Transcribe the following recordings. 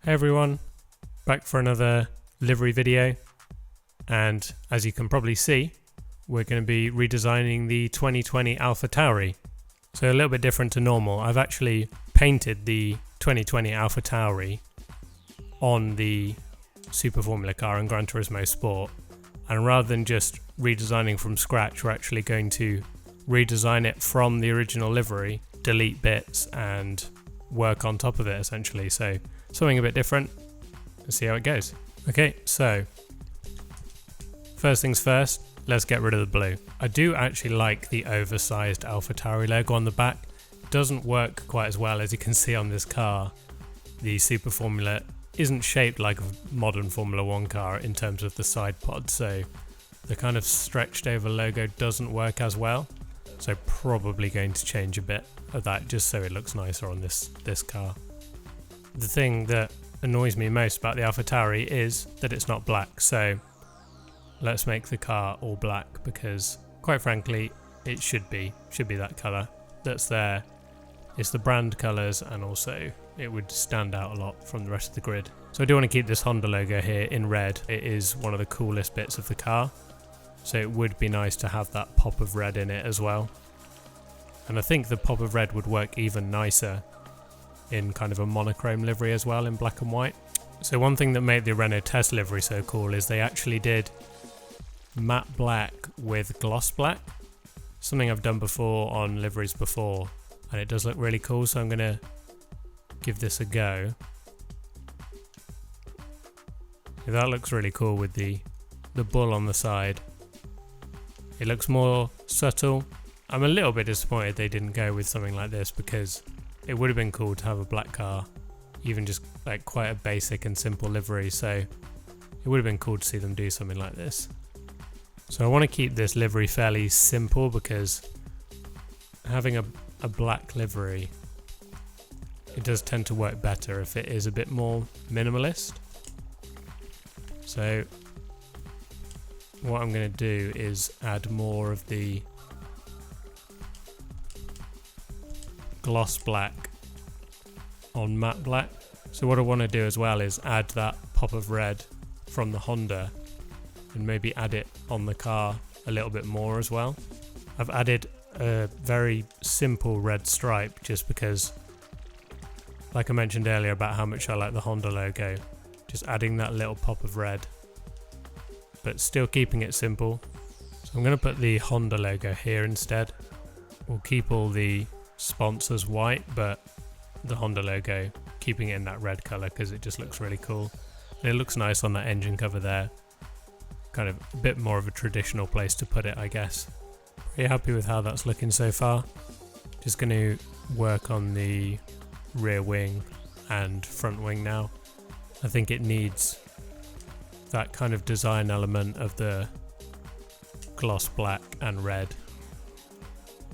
Hey everyone, back for another livery video, and as you can probably see, we're going to be redesigning the 2020 AlphaTauri. So a little bit different to normal. I've actually painted the 2020 AlphaTauri on the Super Formula car in Gran Turismo Sport, and rather than just redesigning from scratch, we're actually going to redesign it from the original livery, delete bits and work on top of it essentially. So something a bit different. Let's see how it goes. Okay, so first things first, let's get rid of the blue. I do actually like the oversized AlphaTauri logo on the back. It doesn't work quite as well as you can see on this car. The Super Formula isn't shaped like a modern Formula 1 car in terms of the side pod, so the kind of stretched over logo doesn't work as well. So probably going to change a bit of that just so it looks nicer on this car. The thing that annoys me most about the AlphaTauri is that it's not black, so let's make the car all black because quite frankly it should be that colour that's there. It's the brand colours and also it would stand out a lot from the rest of the grid. So I do want to keep this Honda logo here in red. It is one of the coolest bits of the car, so it would be nice to have that pop of red in it as well. And I think the pop of red would work even nicer in kind of a monochrome livery as well in black and white. So one thing that made the Renault Test livery so cool is they actually did matte black with gloss black. Something I've done before on liveries before, and it does look really cool, so I'm going to give this a go. That looks really cool with the bull on the side. It looks more subtle. I'm a little bit disappointed they didn't go with something like this because it would have been cool to have a black car, even just like quite a basic and simple livery, so it would have been cool to see them do something like this. So I want to keep this livery fairly simple because having a black livery, it does tend to work better if it is a bit more minimalist. So what I'm going to do is add more of the gloss black on matte black. So what I want to do as well is add that pop of red from the Honda and maybe add it on the car a little bit more as well. I've added a very simple red stripe just because, like I mentioned earlier about how much I like the Honda logo, just adding that little pop of red but still keeping it simple. So I'm going to put the Honda logo here instead. We'll keep all the sponsors white, but the Honda logo keeping it in that red colour because it just looks really cool. And it looks nice on that engine cover there. Kind of a bit more of a traditional place to put it, I guess. Pretty happy with how that's looking so far. Just going to work on the rear wing and front wing now. I think it needs that kind of design element of the gloss black and red.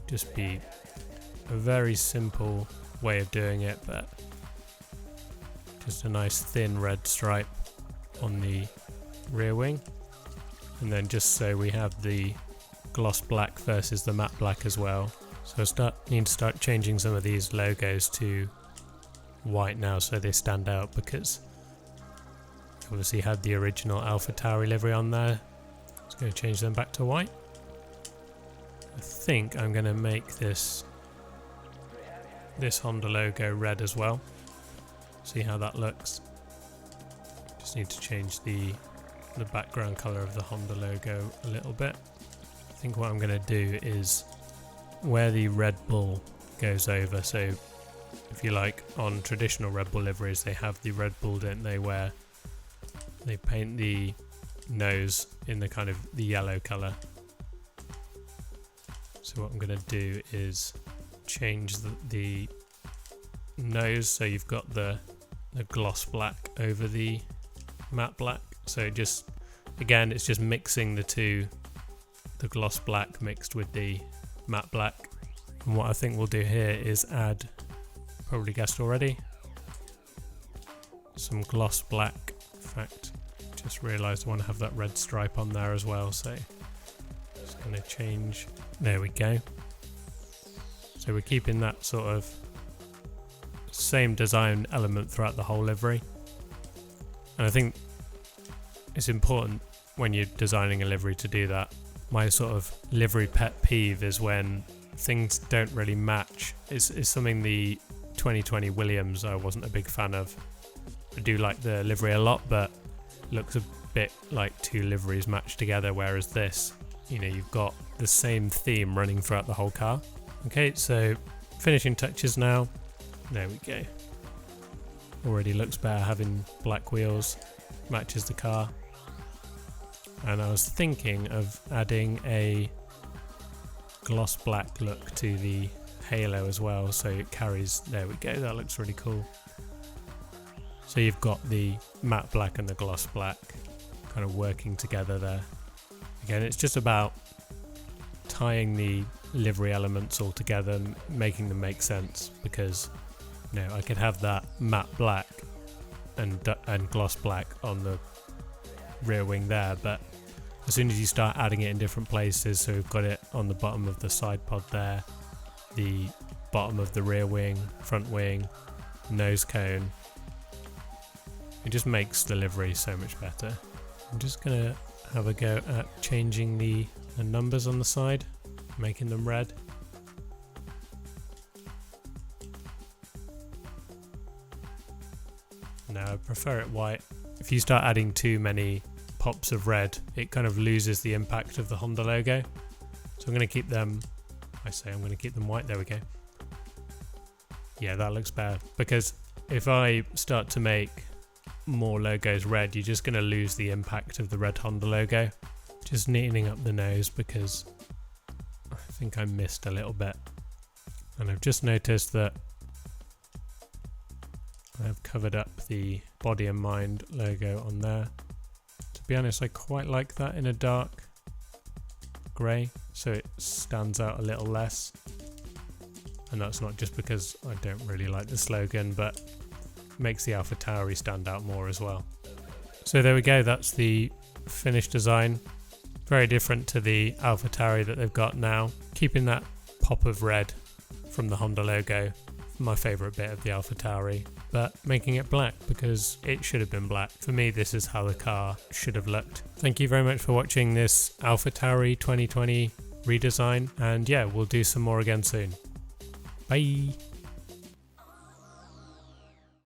Just be a very simple way of doing it, but just a nice thin red stripe on the rear wing, and then just so we have the gloss black versus the matte black as well. So I need to start changing some of these logos to white now so they stand out, because obviously had the original AlphaTauri livery on there. Just going to change them back to white. I think I'm going to make this Honda logo red as well. See how that looks. Just need to change the background color of the Honda logo a little bit. I think what I'm going to do is where the Red Bull goes over, so if you like on traditional Red Bull liveries they have the Red Bull, don't they, where they paint the nose in the kind of the yellow color. So what I'm going to do is change the nose so you've got the gloss black over the matte black. So just, again, it's just mixing the two, the gloss black mixed with the matte black. And what I think we'll do here is add, probably guessed already, some gloss black. In fact, just realised I want to have that red stripe on there as well, so just going to change. There we go. So we're keeping that sort of same design element throughout the whole livery. And I think it's important when you're designing a livery to do that. My sort of livery pet peeve is when things don't really match. It's something the 2020 Williams I wasn't a big fan of. I do like the livery a lot, but it looks a bit like two liveries matched together, whereas this, you know, you've got the same theme running throughout the whole car. Okay, so finishing touches now. There we go. Already looks better having black wheels, matches the car. And I was thinking of adding a gloss black look to the halo as well, so it carries, there we go, that looks really cool. So you've got the matte black and the gloss black kind of working together there. Again, it's just about tying the livery elements all together, making them make sense, because you know, I could have that matte black and gloss black on the rear wing there, but as soon as you start adding it in different places, so we've got it on the bottom of the side pod there, the bottom of the rear wing, front wing, nose cone, it just makes the livery so much better. I'm just gonna have a go at changing the numbers on the side, making them red. No, I prefer it white. If you start adding too many pops of red, it kind of loses the impact of the Honda logo. So I'm going to keep them, I'm going to keep them white. There we go. Yeah, that looks better, because if I start to make more logos red, you're just going to lose the impact of the red Honda logo. Just neatening up the nose, because I think I missed a little bit. And I've just noticed that I've covered up the Body and Mind logo on there. To be honest, I quite like that in a dark grey, so it stands out a little less. And that's not just because I don't really like the slogan, but makes the AlphaTauri stand out more as well. So there we go, that's the finished design. Very different to the AlphaTauri that they've got now. Keeping that pop of red from the Honda logo, my favourite bit of the AlphaTauri, but making it black because it should have been black. For me, this is how the car should have looked. Thank you very much for watching this AlphaTauri 2020 redesign, and yeah, we'll do some more again soon. Bye!